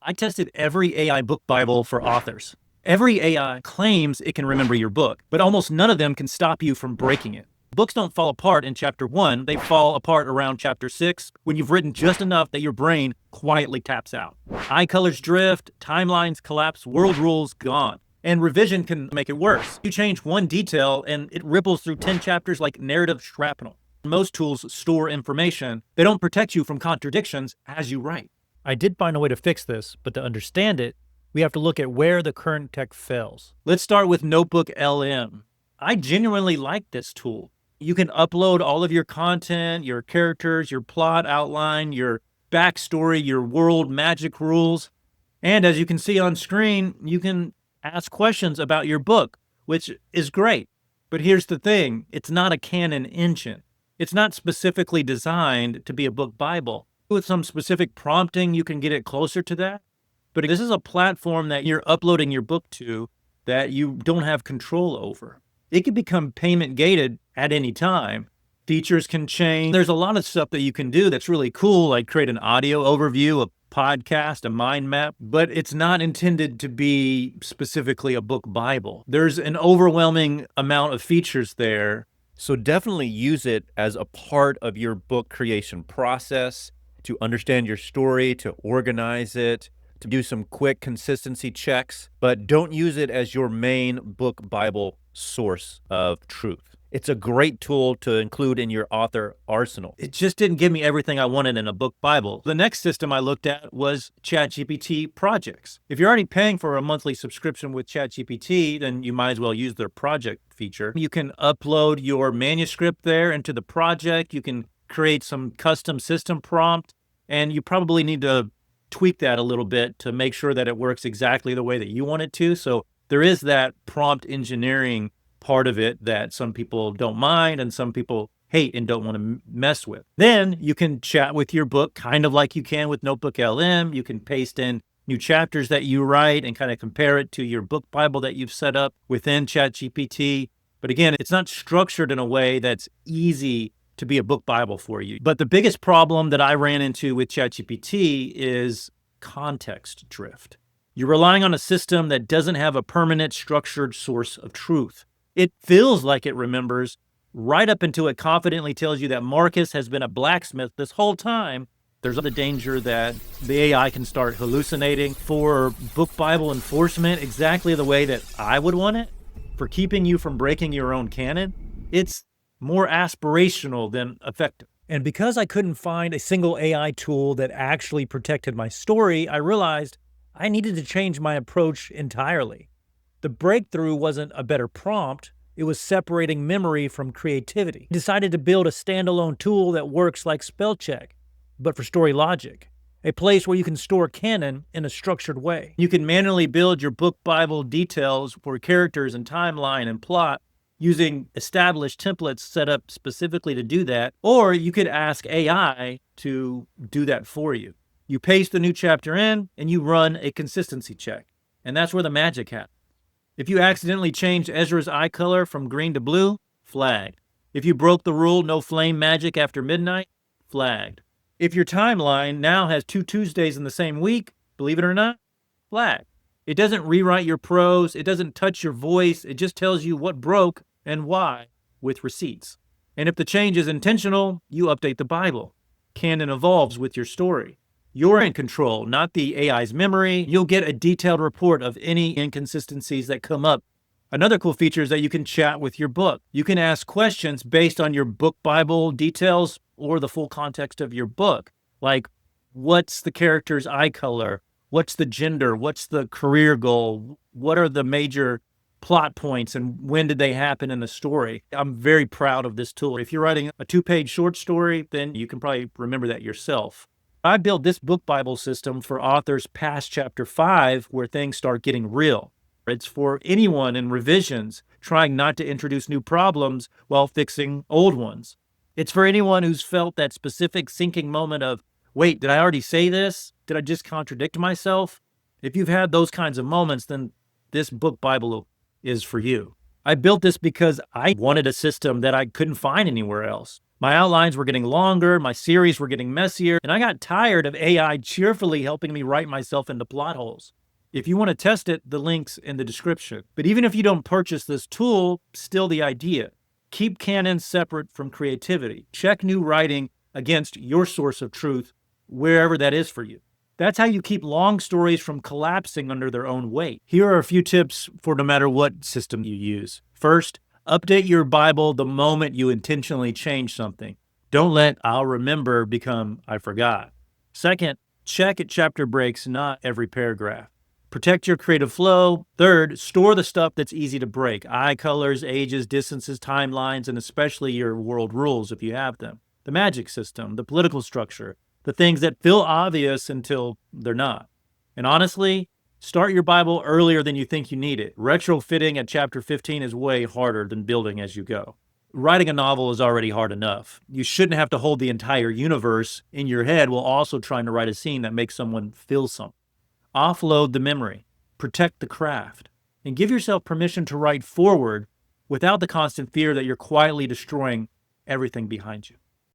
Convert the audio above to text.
I tested every AI book Bible for authors. Every AI claims it can remember your book, but almost none of them can stop you from breaking it. Books don't fall apart in chapter 1, they fall apart around chapter 6 when you've written just enough that your brain quietly taps out. Eye colors drift, timelines collapse, world rules gone. And revision can make it worse. You change one detail and it ripples through 10 chapters like narrative shrapnel. Most tools store information. They don't protect you from contradictions as you write. I did find a way to fix this, but to understand it, we have to look at where the current tech fails. Let's start with NotebookLM. I genuinely like this tool. You can upload all of your content, your characters, your plot outline, your backstory, your world magic rules. And as you can see on screen, you can ask questions about your book, which is great. But here's the thing, it's not a canon engine. It's not specifically designed to be a book Bible. With some specific prompting, you can get it closer to that. But this is a platform that you're uploading your book to that you don't have control over. It can become payment gated at any time. Features can change. There's a lot of stuff that you can do that's really cool, like create an audio overview, a podcast, a mind map, but it's not intended to be specifically a book Bible. There's an overwhelming amount of features there. So definitely use it as a part of your book creation process to understand your story, to organize it, to do some quick consistency checks, but don't use it as your main book Bible source of truth. It's a great tool to include in your author arsenal. It just didn't give me everything I wanted in a book Bible. The next system I looked at was ChatGPT Projects. If you're already paying for a monthly subscription with ChatGPT, then you might as well use their project feature. You can upload your manuscript there into the project. You can create some custom system prompt, and you probably need to tweak that a little bit to make sure that it works exactly the way that you want it to. So there is that prompt engineering part of it that some people don't mind and some people hate and don't want to mess with. Then you can chat with your book kind of like you can with NotebookLM. You can paste in new chapters that you write and kind of compare it to your book Bible that you've set up within ChatGPT. But again, it's not structured in a way that's easy to be a book Bible for you. But the biggest problem that I ran into with ChatGPT is context drift. You're relying on a system that doesn't have a permanent structured source of truth. It feels like it remembers right up until it confidently tells you that Marcus has been a blacksmith this whole time. There's the danger that the AI can start hallucinating for book Bible enforcement exactly the way that I would want it, for keeping you from breaking your own canon. It's more aspirational than effective. And because I couldn't find a single AI tool that actually protected my story, I realized I needed to change my approach entirely. The breakthrough wasn't a better prompt, it was separating memory from creativity. I decided to build a standalone tool that works like spell check, but for story logic. A place where you can store canon in a structured way. You can manually build your book Bible details for characters and timeline and plot using established templates set up specifically to do that, or you could ask AI to do that for you. You paste the new chapter in and you run a consistency check, and that's where the magic happens. If you accidentally changed Ezra's eye color from green to blue, flagged. If you broke the rule no flame magic after midnight, flagged. If your timeline now has 2 Tuesdays in the same week, believe it or not, flagged. It doesn't rewrite your prose, it doesn't touch your voice, it just tells you what broke and why with receipts. And if the change is intentional, you update the Bible. Canon evolves with your story. You're in control, not the AI's memory. You'll get a detailed report of any inconsistencies that come up. Another cool feature is that you can chat with your book. You can ask questions based on your book Bible details or the full context of your book. Like, what's the character's eye color? What's the gender? What's the career goal? What are the major plot points and when did they happen in the story? I'm very proud of this tool. If you're writing a 2-page short story, then you can probably remember that yourself. I built this book Bible system for authors past chapter 5 where things start getting real. It's for anyone in revisions trying not to introduce new problems while fixing old ones. It's for anyone who's felt that specific sinking moment of, wait, did I already say this? Did I just contradict myself? If you've had those kinds of moments, then this book Bible is for you. I built this because I wanted a system that I couldn't find anywhere else. My outlines were getting longer, my series were getting messier, and I got tired of AI cheerfully helping me write myself into plot holes. If you want to test it, the link's in the description. But even if you don't purchase this tool, still the idea. Keep canon separate from creativity. Check new writing against your source of truth, wherever that is for you. That's how you keep long stories from collapsing under their own weight. Here are a few tips for no matter what system you use. First, update your Bible the moment you intentionally change something. Don't let "I'll remember" become "I forgot." Second, check at chapter breaks, not every paragraph. Protect your creative flow. Third, store the stuff that's easy to break. Eye colors, ages, distances, timelines, and especially your world rules if you have them. The magic system, the political structure, the things that feel obvious until they're not. And honestly, start your Bible earlier than you think you need it. Retrofitting at chapter 15 is way harder than building as you go. Writing a novel is already hard enough. You shouldn't have to hold the entire universe in your head while also trying to write a scene that makes someone feel something. Offload the memory, protect the craft, and give yourself permission to write forward without the constant fear that you're quietly destroying everything behind you.